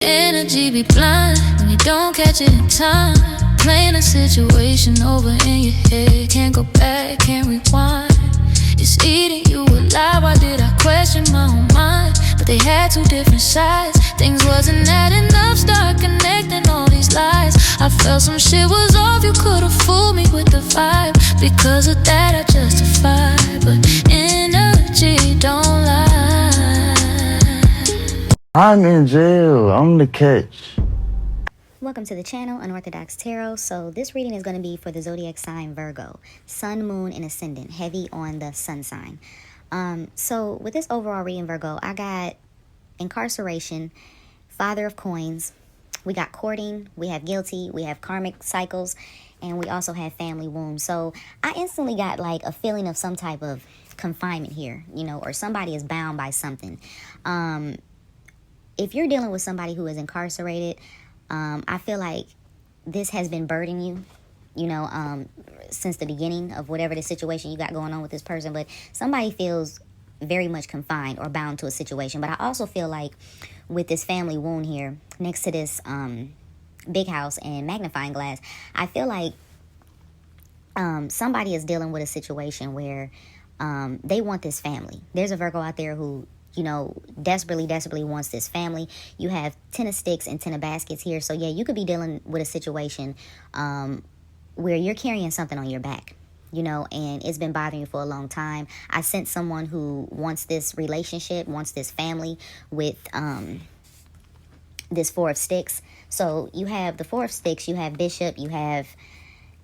Energy be blind when you don't catch it in time. Playing a situation over in your head. Can't go back, can't rewind. It's eating you alive. Why did I question my own mind? But they had two different sides. Things wasn't adding up. Start connecting all these lies. I felt some shit was off. You could've fooled me with the vibe. Because of that I justified. But energy don't lie. I'm in jail. I'm the catch. Welcome to the channel, Unorthodox Tarot. So this reading is going to be for the zodiac sign Virgo, Sun, Moon, and Ascendant, heavy on the Sun sign. So with this overall reading, Virgo, I got incarceration, Father of Coins, we got courting, we have guilty, we have karmic cycles, and we also have family wounds. So I instantly got like a feeling of some type of confinement here, or somebody is bound by something. If you're dealing with somebody who is incarcerated, I feel like this has been burdening you, since the beginning of whatever the situation you got going on with this person. But somebody feels very much confined or bound to a situation. But I also feel like with this family wound here, next to this big house and magnifying glass, I feel like somebody is dealing with a situation where they want this family. There's a Virgo out there who desperately wants this family. You have 10 of sticks and 10 of baskets here. So yeah, you could be dealing with a situation where you're carrying something on your back, and it's been bothering you for a long time. I sense someone who wants this relationship, wants this family with this 4 of sticks. So you have the 4 of sticks, you have bishop, you have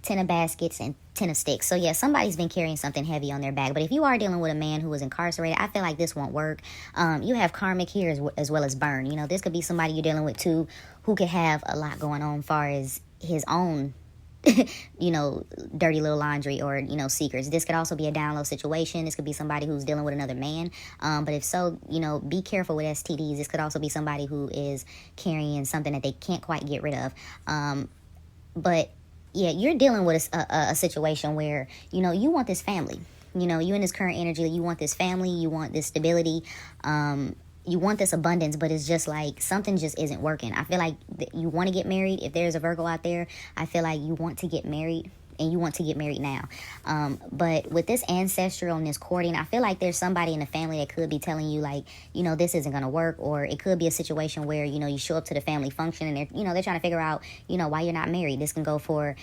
10 of baskets and 10 of sticks. So yeah, somebody's been carrying something heavy on their back. But if you are dealing with a man who is incarcerated, I feel like this won't work. You have karmic here as well as burn. This could be somebody you're dealing with too, who could have a lot going on as far as his own dirty little laundry or secrets. This could also be a down low situation. This could be somebody who's dealing with another man. But if so, be careful with STDs. This could also be somebody who is carrying something that they can't quite get rid of. But yeah, you're dealing with a situation where, you want this family. You in this current energy, you want this family, you want this stability, you want this abundance, but it's just like something just isn't working. I feel like you want to get married. If there's a Virgo out there, I feel like you want to get married. And you want to get married now. But with this ancestral and this courting, I feel like there's somebody in the family that could be telling you, like, this isn't going to work. Or it could be a situation where, you show up to the family function and they're trying to figure out, why you're not married. This can go for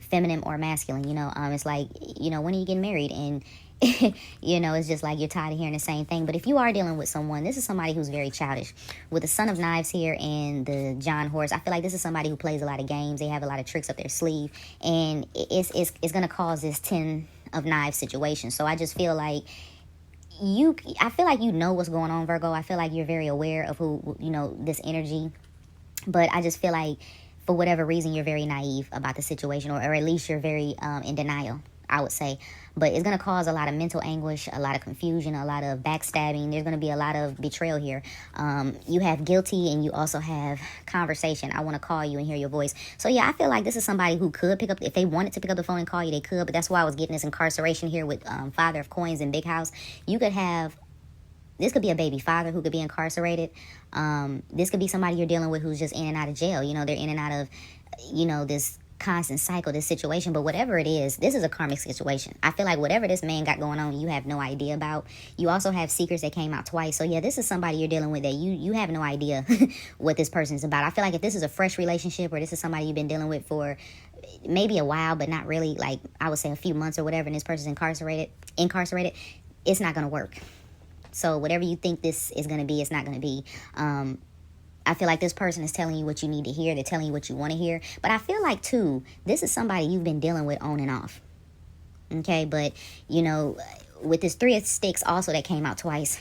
feminine or masculine. It's like, when are you getting married? And it's just like you're tired of hearing the same thing. But if you are dealing with someone, this is somebody who's very childish. With the Son of Knives here and the John Horse, I feel like this is somebody who plays a lot of games. They have a lot of tricks up their sleeve. And it's going to cause this 10 of Knives situation. So I just feel like I feel like what's going on, Virgo. I feel like you're very aware of who, this energy. But I just feel like for whatever reason, you're very naive about the situation, or at least you're very in denial, I would say. But it's going to cause a lot of mental anguish, a lot of confusion, a lot of backstabbing. There's going to be a lot of betrayal here. You have guilty and you also have conversation. I want to call you and hear your voice. So yeah, I feel like this is somebody who could pick up, if they wanted to pick up the phone and call you, they could. But that's why I was getting this incarceration here with Father of Coins and Big House. You could have, this could be a baby father who could be incarcerated. This could be somebody you're dealing with who's just in and out of jail. They're in and out of, this constant cycle, this situation. But whatever it is, this is a karmic situation. I feel like whatever this man got going on, you have no idea about. You also have secrets that came out twice. So yeah, this is somebody you're dealing with that you have no idea what this person's about. I feel like if this is a fresh relationship, or this is somebody you've been dealing with for maybe a while, but not really, like I would say a few months or whatever, and this person's incarcerated, it's not going to work. So whatever you think this is going to be, it's not going to be. I feel like this person is telling you what you need to hear. They're telling you what you want to hear. But I feel like, too, this is somebody you've been dealing with on and off. Okay, but, with this 3 of sticks also that came out twice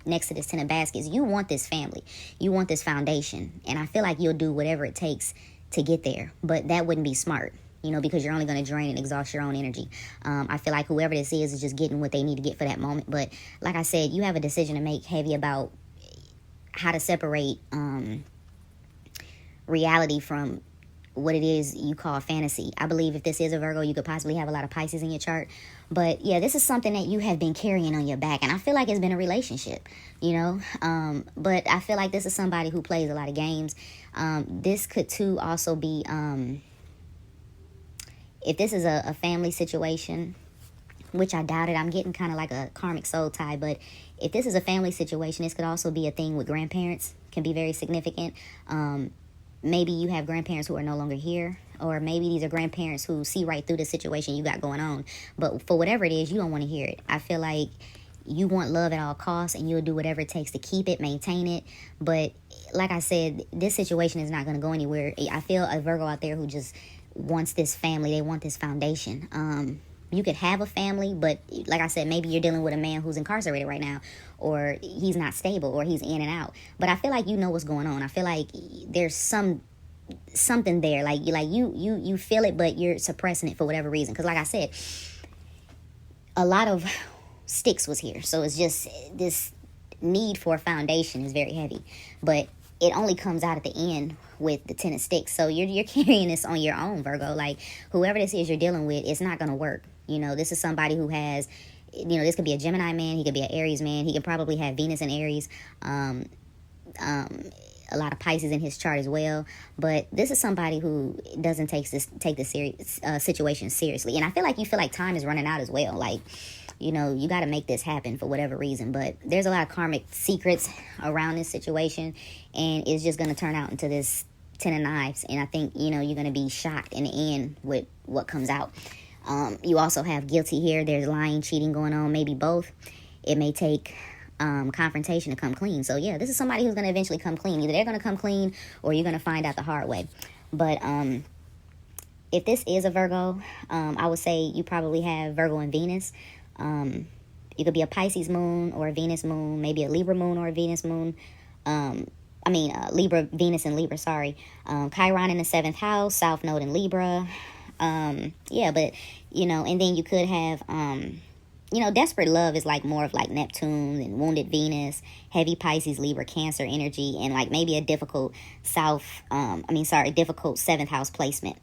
next to this 10 of baskets, you want this family. You want this foundation. And I feel like you'll do whatever it takes to get there. But that wouldn't be smart, because you're only going to drain and exhaust your own energy. I feel like whoever this is just getting what they need to get for that moment. But like I said, you have a decision to make heavy about how to separate reality from what it is you call fantasy. I believe if this is a Virgo, you could possibly have a lot of Pisces in your chart. But yeah, this is something that you have been carrying on your back. And I feel like it's been a relationship, you know. But I feel like this is somebody who plays a lot of games. This could too also be, if this is a family situation, which I doubt it. I'm getting kind of like a karmic soul tie. But if this is a family situation, this could also be a thing with grandparents. Can be very significant. Maybe you have grandparents who are no longer here, or maybe these are grandparents who see right through the situation you got going on. But for whatever it is, you don't want to hear it. I feel like you want love at all costs, and you'll do whatever it takes to keep it, maintain it. But like I said, this situation is not going to go anywhere. I feel a Virgo out there who just wants this family. They want this foundation. You could have a family, but like I said, maybe you're dealing with a man who's incarcerated right now, or he's not stable, or he's in and out. But I feel like you know what's going on. I feel like there's something there. Like you feel it, but you're suppressing it for whatever reason. Because like I said, a lot of sticks was here. So it's just this need for a foundation is very heavy. But it only comes out at the end with the 10 of sticks. So you're carrying this on your own, Virgo. Like, whoever this is you're dealing with, it's not going to work. You know, this is somebody who has, you know, this could be a Gemini man. He could be an Aries man. He could probably have Venus and Aries. A lot of Pisces in his chart as well. But this is somebody who doesn't take this situation seriously. And I feel like time is running out as well. Like, you know, you got to make this happen for whatever reason. But there's a lot of karmic secrets around this situation, and it's just going to turn out into this 10 of knives. And I think, you know, you're going to be shocked in the end with what comes out. You also have guilty here. There's lying, cheating going on, maybe both. It may take confrontation to come clean. So yeah, this is somebody who's going to eventually come clean. Either they're going to come clean, or you're going to find out the hard way. But if this is a Virgo, I would say you probably have Virgo and Venus. You could be a Pisces moon or a Venus moon, maybe a Libra moon or a Venus moon. Libra, Venus and Libra, sorry. Chiron in the 7th house, South Node in Libra. But, you know, and then you could have, you know, desperate love is like more of like Neptune and wounded Venus, heavy Pisces, Libra, Cancer energy, and like maybe a difficult difficult 7th house placement.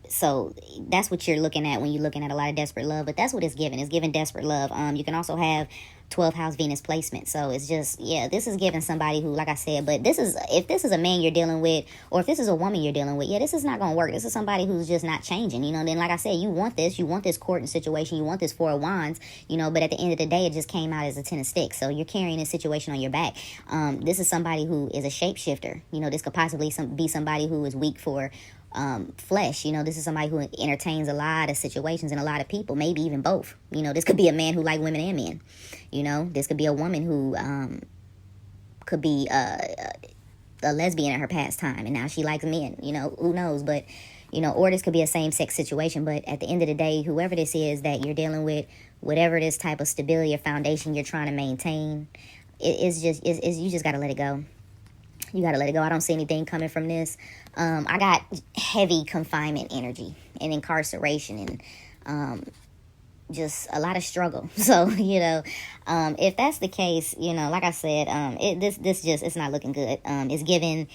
So that's what you're looking at when you're looking at a lot of desperate love. But that's what it's giving. It's giving desperate love. You can also have 12th house Venus placement. So it's just, yeah, this is giving somebody who, like I said, but if this is a man you're dealing with, or if this is a woman you're dealing with, yeah, this is not going to work. This is somebody who's just not changing, you know. Then, like I said, you want this courting situation, you want this 4 of wands, you know, but at the end of the day, it just came out as a 10 of sticks. So you're carrying this situation on your back. This is somebody who is a shapeshifter. You know, this could possibly be somebody who is weak for flesh. You know, this is somebody who entertains a lot of situations and a lot of people, maybe even both. You know, this could be a man who like women and men. You know, this could be a woman who could be a lesbian in her past time, and now she likes men. You know, who knows? But, you know, or this could be a same-sex situation. But at the end of the day, whoever this is that you're dealing with, whatever this type of stability or foundation you're trying to maintain, you just got to let it go. You got to let it go. I don't see anything coming from this. I got heavy confinement energy and incarceration and just a lot of struggle. So, you know, if that's the case, you know, like I said, it's not looking good. It's giving,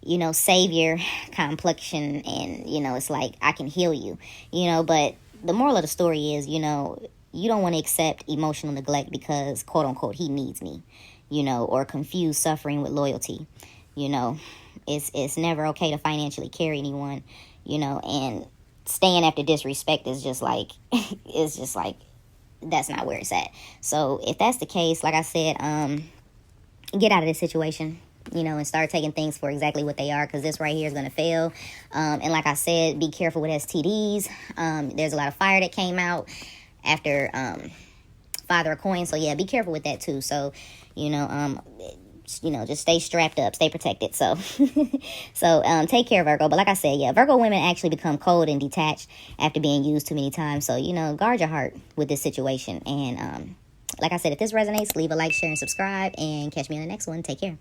you know, savior complexion, and, you know, it's like, I can heal you, you know. But the moral of the story is, you know, you don't want to accept emotional neglect because, quote unquote, he needs me, you know, or confuse suffering with loyalty. You know, it's never okay to financially carry anyone, you know, and staying after disrespect is just like, it's just like, that's not where it's at. So if that's the case, like I said, get out of this situation, you know, and start taking things for exactly what they are, because this right here is going to fail. And like I said, be careful with STDs. There's a lot of fire that came out after Father of Coins. So yeah, be careful with that too. So, you know, just stay strapped up, stay protected. So, take care, Virgo. But like I said, yeah, Virgo women actually become cold and detached after being used too many times. So, you know, guard your heart with this situation. And like I said, if this resonates, leave a like, share, and subscribe. And catch me on the next one. Take care.